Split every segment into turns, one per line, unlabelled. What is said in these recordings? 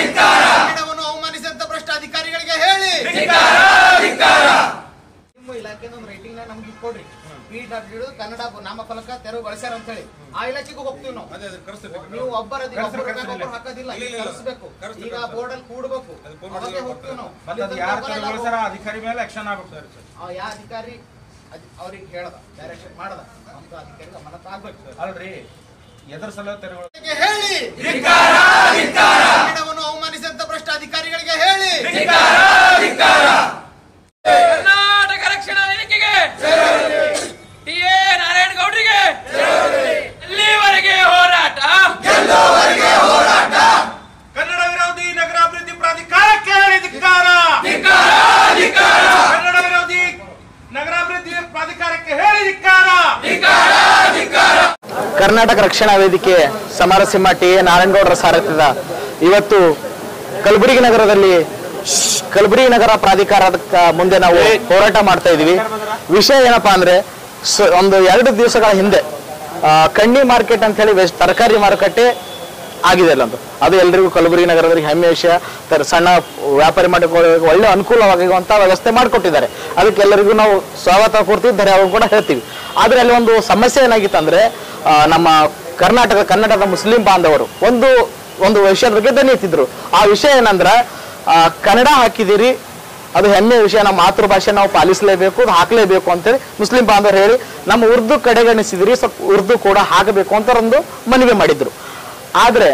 ಕನ್ನಡವನ್ನು ಅವಮಾನಿಸಿದಂತ ಭ್ರಷ್ಟ ಅಧಿಕಾರಿಗಳಿಗೆ ಹೇಳಿ ನಿಮ್ಮ ಇಲಾಖೆ ರೈಟಿಂಗ್ ನಮ್ಗೆ ಕೊಡ್ರಿ PW ಕನ್ನಡ ನಾಮಫಲಕ ತೆರವುಗೊಳಿಸ್ಯಾರ ಅಂತ ಹೇಳಿ ಆ ಇಲಾಖೆಗೂ ಹೋಗ್ತೀವಿ ನಾವು. ನೀವು ಒಬ್ಬರು ಹಾಕೋದಿಲ್ಲ, ಕಳಿಸ್ಬೇಕು. ಈಗ ಬೋರ್ಡ್ ಅಲ್ಲಿ ಕೂಡ್ಬೇಕು, ಹೋಗ್ತೀವಿ ನಾವು.
ಅಧಿಕಾರಿ ಮೇಲೆ ಆಕ್ಷನ್ ಆಗ್ಬೇಕು.
ಯಾವ ಅಧಿಕಾರಿ ಅವ್ರಿಗೆ ಹೇಳ್ದ ಡೈರೆಕ್ಷನ್ ಮಾಡದ ಅಂತ ಅಧಿಕಾರಿ ಗಮನಕ್ಕೆ ಆಗ್ಬೇಕು
ಅಲ್ರಿ. ಎದುರು ಸಲ ತೆರವುಗೊಳಿಸಿ
ಹೇಳಿ ಕನ್ನಡವನ್ನು ಅವಮಾನಿಸಿದಂತ ಭ್ರಷ್ಟ ಅಧಿಕಾರಿಗಳಿಗೆ ಹೇಳಿ
ಕರ್ನಾಟಕ ರಕ್ಷಣಾ ವೇದಿಕೆಗೆ ಟಿ.ಎ. ನಾರಾಯಣಗೌಡರಿಗೆ ಎಲ್ಲಿವರೆಗೆ ಹೋರಾಟ,
ಕನ್ನಡ ವಿರೋಧಿ ನಗರಾಭಿವೃದ್ಧಿ ಪ್ರಾಧಿಕಾರಕ್ಕೆ ಧಿಕ್ಕಾರ, ಕನ್ನಡ ವಿರೋಧಿ ನಗರಾಭಿವೃದ್ಧಿ ಪ್ರಾಧಿಕಾರಕ್ಕೆ ಹೇಳಿ ಧಿಕ್ಕಾರ.
ಕರ್ನಾಟಕ ರಕ್ಷಣಾ ವೇದಿಕೆ ಸಮರಸಿಂಹ ಟಿ.ಎ. ನಾರಾಯಣಗೌಡರ ಸಾರಥ್ಯದ ಇವತ್ತು ಕಲಬುರಗಿ ನಗರ ಪ್ರಾಧಿಕಾರದ ಮುಂದೆ ನಾವು ಹೋರಾಟ ಮಾಡ್ತಾ ಇದೀವಿ. ವಿಷಯ ಏನಪ್ಪಾ ಅಂದ್ರೆ, ಒಂದು 2 ದಿವಸಗಳ ಹಿಂದೆ ಕಣ್ಣಿ ಮಾರ್ಕೆಟ್ ಅಂತ ಹೇಳಿ ತರಕಾರಿ ಮಾರುಕಟ್ಟೆ ಆಗಿದೆ ಅಲ್ಲೊಂದು. ಅದು ಎಲ್ರಿಗೂ ಕಲಬುರಗಿ ನಗರದಲ್ಲಿ ಹೆಮ್ಮೆ ವಿಷಯ. ಸಣ್ಣ ವ್ಯಾಪಾರಿ ಮಾಡಿಕೊಳ್ಳೋಕೆ ಒಳ್ಳೆ ಅನುಕೂಲವಾಗುವಂತ ವ್ಯವಸ್ಥೆ ಮಾಡಿಕೊಟ್ಟಿದ್ದಾರೆ. ಅದಕ್ಕೆ ಎಲ್ಲರಿಗೂ ನಾವು ಸ್ವಾಗತ ಕೊಡ್ತೀವಿ, ಧನ್ಯವಾದ ಕೂಡ ಹೇಳ್ತೀವಿ. ಆದ್ರೆ ಅಲ್ಲಿ ಒಂದು ಸಮಸ್ಯೆ ಏನಾಗಿತ್ತು ಅಂದ್ರೆ, ನಮ್ಮ ಕನ್ನಡದ ಮುಸ್ಲಿಂ ಬಾಂಧವರು ಒಂದು ವಿಷಯದ ಬಗ್ಗೆ ದನಿತಿದ್ರು. ಆ ವಿಷಯ ಏನಂದ್ರ, ಕನ್ನಡ ಹಾಕಿದಿರಿ, ಅದು ಹೆಮ್ಮೆ ವಿಷಯ, ನಮ್ಮ ಮಾತೃಭಾಷೆ ನಾವು ಪಾಲಿಸಲೇಬೇಕು, ಹಾಕಲೇಬೇಕು ಅಂತೇಳಿ ಮುಸ್ಲಿಂ ಬಾಂಧವರು ಹೇಳಿ ನಮ್ಮ ಉರ್ದು ಕಡೆಗಣಿಸಿದಿರಿ, ಸ್ವಲ್ಪ ಉರ್ದು ಕೂಡ ಹಾಕಬೇಕು ಅಂತ ಒಂದು ಮನವಿ ಮಾಡಿದ್ರು. ಆದ್ರೆ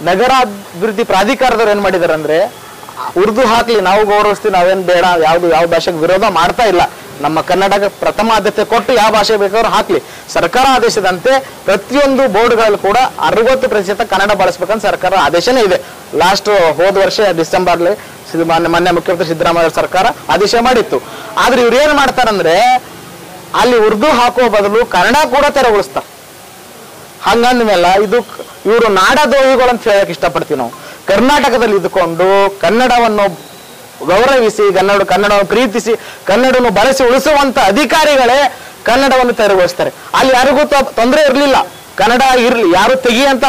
ನಗರಾಭಿವೃದ್ಧಿ ಪ್ರಾಧಿಕಾರದವ್ರು ಏನ್ ಮಾಡಿದಾರೆ ಅಂದ್ರೆ, ಉರ್ದು ಹಾಕ್ಲಿ, ನಾವು ಗೌರವಿಸ್ತೀವಿ, ನಾವೇನ್ ಬೇಡ, ಯಾವ ಭಾಷೆಗೆ ವಿರೋಧ ಮಾಡ್ತಾ ಇಲ್ಲ, ನಮ್ಮ ಕನ್ನಡಕ್ಕೆ ಪ್ರಥಮ ಆದ್ಯತೆ ಕೊಟ್ಟು ಯಾವ ಭಾಷೆ ಬೇಕಾದ್ರೂ ಹಾಕ್ಲಿ. ಸರ್ಕಾರ ಆದೇಶದಂತೆ ಪ್ರತಿಯೊಂದು ಬೋರ್ಡ್ಗಳಲ್ಲಿ ಕೂಡ 60% ಕನ್ನಡ ಬಳಸ್ಬೇಕಂತ ಸರ್ಕಾರ ಆದೇಶನೇ ಇದೆ. ಹೋದ ವರ್ಷ ಡಿಸೆಂಬರ್ಲಿ ಮಾನ್ಯ ಮುಖ್ಯಮಂತ್ರಿ ಸಿದ್ದರಾಮಯ್ಯ ಸರ್ಕಾರ ಆದೇಶ ಮಾಡಿತ್ತು. ಆದ್ರೆ ಇವ್ರು ಏನ್ ಮಾಡ್ತಾರಂದ್ರೆ, ಅಲ್ಲಿ ಉರ್ದು ಹಾಕುವ ಬದಲು ಕನ್ನಡ ಕೂಡ ತೆರವುಗೊಳಿಸ್ತಾರೆ. ಹಂಗಂದ್ಮೇಲೆ ಇವರು ನಾಡದ್ರೋಹಿಗಳು ಅಂತ ಹೇಳಕ್ ಇಷ್ಟಪಡ್ತೀವಿ ನಾವು. ಕರ್ನಾಟಕದಲ್ಲಿ ಇದ್ದುಕೊಂಡು ಕನ್ನಡವನ್ನು ಗೌರವಿಸಿ, ಕನ್ನಡವನ್ನು ಪ್ರೀತಿಸಿ, ಕನ್ನಡವನ್ನು ಬಳಸಿ ಉಳಿಸುವಂತ ಅಧಿಕಾರಿಗಳೇ ಕನ್ನಡವನ್ನು ತೆರವುಗೊಳಿಸ್ತಾರೆ. ಅಲ್ಲಿ ಯಾರಿಗೂ ತೊಂದರೆ ಇರಲಿಲ್ಲ, ಕನ್ನಡ ಇರ್ಲಿ, ಯಾರು ತೆಗಿ ಅಂತ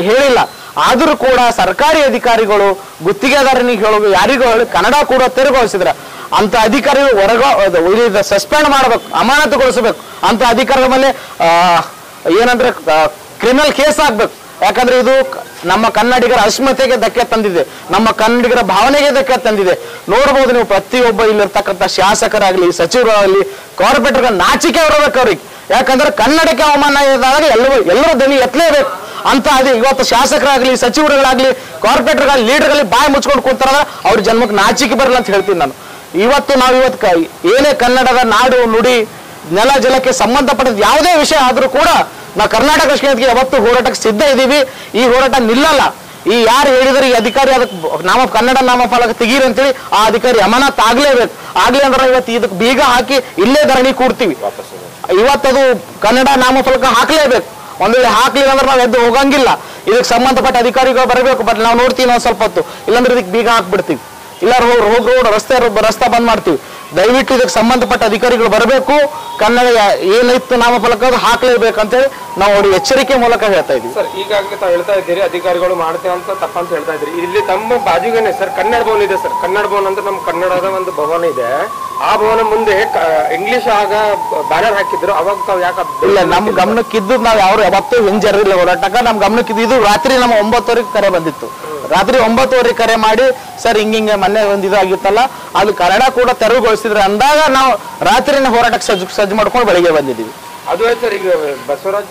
ಹೇಳಿಲ್ಲ. ಆದ್ರೂ ಕೂಡ ಸರ್ಕಾರಿ ಅಧಿಕಾರಿಗಳು ಗುತ್ತಿಗೆದಾರನಿಗೆ ಹೇಳೋದು, ಯಾರಿಗೂ ಹೇಳಿ ಕನ್ನಡ ಕೂಡ ತೆರವುಗೊಳಿಸಿದ್ರೆ ಅಂತ ಅಧಿಕಾರಿಗಳು ಸಸ್ಪೆಂಡ್ ಮಾಡಬೇಕು, ಅಮಾನತುಗೊಳಿಸಬೇಕು. ಅಂತ ಅಧಿಕಾರಿಗಳ ಮೇಲೆ ಏನಂದ್ರೆ ಕ್ರಿಮಿನಲ್ ಕೇಸ್ ಆಗ್ಬೇಕು. ಯಾಕಂದ್ರೆ ಇದು ನಮ್ಮ ಕನ್ನಡಿಗರ ಅಸ್ಮಿತೆಗೆ ಧಕ್ಕೆ ತಂದಿದೆ, ನಮ್ಮ ಕನ್ನಡಿಗರ ಭಾವನೆಗೆ ಧಕ್ಕೆ ತಂದಿದೆ. ನೋಡ್ಬೋದು ನೀವು, ಪ್ರತಿಯೊಬ್ಬ ಇಲ್ಲಿರ್ತಕ್ಕಂಥ ಶಾಸಕರಾಗ್ಲಿ, ಸಚಿವರಾಗ್ಲಿ, ಕಾರ್ಪೊರೇಟರ್ಗಳ ನಾಚಿಕೆ ಬರಬೇಕು ಅವ್ರಿಗೆ. ಯಾಕಂದ್ರೆ ಕನ್ನಡಕ್ಕೆ ಅವಮಾನ ಇದ್ದಾಗ ಎಲ್ಲರೂ ದನಿ ಎತ್ತಲೇಬೇಕು ಅಂತ. ಅದೇ ಇವತ್ತು ಶಾಸಕರಾಗ್ಲಿ, ಸಚಿವರುಗಳಾಗ್ಲಿ, ಕಾರ್ಪೊರೇಟರ್ಗಳಾಗ್ಲಿ, ಲೀಡರ್ಗಳಲ್ಲಿ ಬಾಯಿ ಮುಚ್ಕೊಂಡು ಕೂತಾರ, ಅವ್ರ ಜನ್ಮಕ್ಕೆ ನಾಚಿಕೆ ಬರಲ್ಲ ಅಂತ ಹೇಳ್ತೀನಿ ನಾನು. ಇವತ್ತು ಏನೇ ಕನ್ನಡದ ನಾಡು ನುಡಿ ನೆಲ ಜಲಕ್ಕೆ ಸಂಬಂಧಪಟ್ಟ ಯಾವುದೇ ವಿಷಯ ಆದ್ರೂ ಕೂಡ ನಾವು ಕರ್ನಾಟಕ ರಕ್ಷಣೆಗೆ ಯಾವತ್ತು ಹೋರಾಟಕ್ಕೆ ಸಿದ್ಧ ಇದ್ದೀವಿ. ಈ ಹೋರಾಟ ನಿಲ್ಲಲ್ಲ. ಈ ಯಾರು ಹೇಳಿದ್ರೆ ಈ ಅಧಿಕಾರಿ ಅದಕ್ಕೆ ಕನ್ನಡ ನಾಮಫಲಕ ತೆಗೀರಿ ಅಂತೇಳಿ ಆ ಅಧಿಕಾರಿ ಅಮಾನತ್ ಆಗ್ಲೇಬೇಕು. ಆಗ್ಲಿ ಅಂದ್ರೆ ಇವತ್ತು ಇದಕ್ಕೆ ಬೀಗ ಹಾಕಿ ಇಲ್ಲೇ ಧರಣಿ ಕೂಡ್ತೀವಿ. ಇವತ್ತದು ಕನ್ನಡ ನಾಮಫಲಕ ಹಾಕ್ಲೇಬೇಕು. ಒಂದ್ ವೇಳೆ ಹಾಕ್ಲಿಲ್ಲ ಅಂದ್ರೆ ನಾವು ಎದ್ದು ಹೋಗಂಗಿಲ್ಲ. ಇದಕ್ಕೆ ಸಂಬಂಧಪಟ್ಟ ಅಧಿಕಾರಿಗಳು ಬರಬೇಕು. ಬಟ್ ನಾವು ನೋಡ್ತೀವಿ ನಾವು ಸ್ವಲ್ಪ ಹೊತ್ತು, ಇಲ್ಲಾಂದ್ರೆ ಇದಕ್ಕೆ ಬೀಗ ಹಾಕ್ಬಿಡ್ತೀವಿ, ಇಲ್ಲಾರು ರೋಡ್ ರಸ್ತೆ ಬಂದ್ ಮಾಡ್ತೀವಿ. ದಯವಿಟ್ಟು ಇದಕ್ಕೆ ಸಂಬಂಧಪಟ್ಟ ಅಧಿಕಾರಿಗಳು ಬರಬೇಕು. ಕನ್ನಡ ಏನಿತ್ತು ನಾಮಫಲಕ ಅದು ಹಾಕ್ಲೇಬೇಕಂತೇಳಿ ನಾವು ಅವ್ರಿಗೆ ಎಚ್ಚರಿಕೆ ಮೂಲಕ ಹೇಳ್ತಾ ಇದೀವಿ.
ಸರ್, ಈಗಾಗಲೇ ತಾವು ಹೇಳ್ತಾ ಇದ್ದೀರಿ ಅಧಿಕಾರಿಗಳು ಮಾಡ್ತೇವೆ ಅಂತ ತಪ್ಪಂತ ಹೇಳ್ತಾ ಇದ್ರಿ. ಇಲ್ಲಿ ತಮ್ಮ ಬಾಜುಗೇನೆ ಸರ್ ಕನ್ನಡ ಭವನ ಇದೆ ಸರ್. ಕನ್ನಡ ಭವನ ಅಂದ್ರೆ ನಮ್ಮ ಕನ್ನಡದ ಒಂದು ಭವನ ಇದೆ. ಆ ಭವನ ಮುಂದೆ ಇಂಗ್ಲಿಷ್ ಆಗ ಬ್ಯಾನರ್ ಹಾಕಿದ್ರು. ಅವಾಗ ತಾವು ಯಾಕೆ
ಇಲ್ಲ, ನಮ್ ಗಮನಕ್ಕಿದ್ದು ನಾವು ಯಾವತ್ತೂ ಹಿಂಜರಿಲ್ಲ ಹೋರಾಟಕ್ಕ. ನಮ್ ಗಮನಕ್ಕಿದ್ದು ಇದು ರಾತ್ರಿ ನಮ್ಮ 9:00 ಕರೆ ಬಂದಿತ್ತು. ರಾತ್ರಿ 9:00 ಕರೆ ಮಾಡಿ, ಸರ್ ಹಿಂಗೆ ಮೊನ್ನೆ ಒಂದು ಇದಾಗಿತ್ತಲ್ಲ, ಅದು ಕನ್ನಡ ಕೂಡ ತೆರವುಗೊಳಿಸಿದ್ರೆ ಅಂದಾಗ ನಾವು ರಾತ್ರಿನ ಹೋರಾಟಕ್ಕೆ ಸಜ್ಜು ಮಾಡ್ಕೊಂಡು ಬೆಳಿಗ್ಗೆ ಬಂದಿದ್ದೀವಿ.
ಅದು ಸರ್ ಈಗ ಬಸವರಾಜ್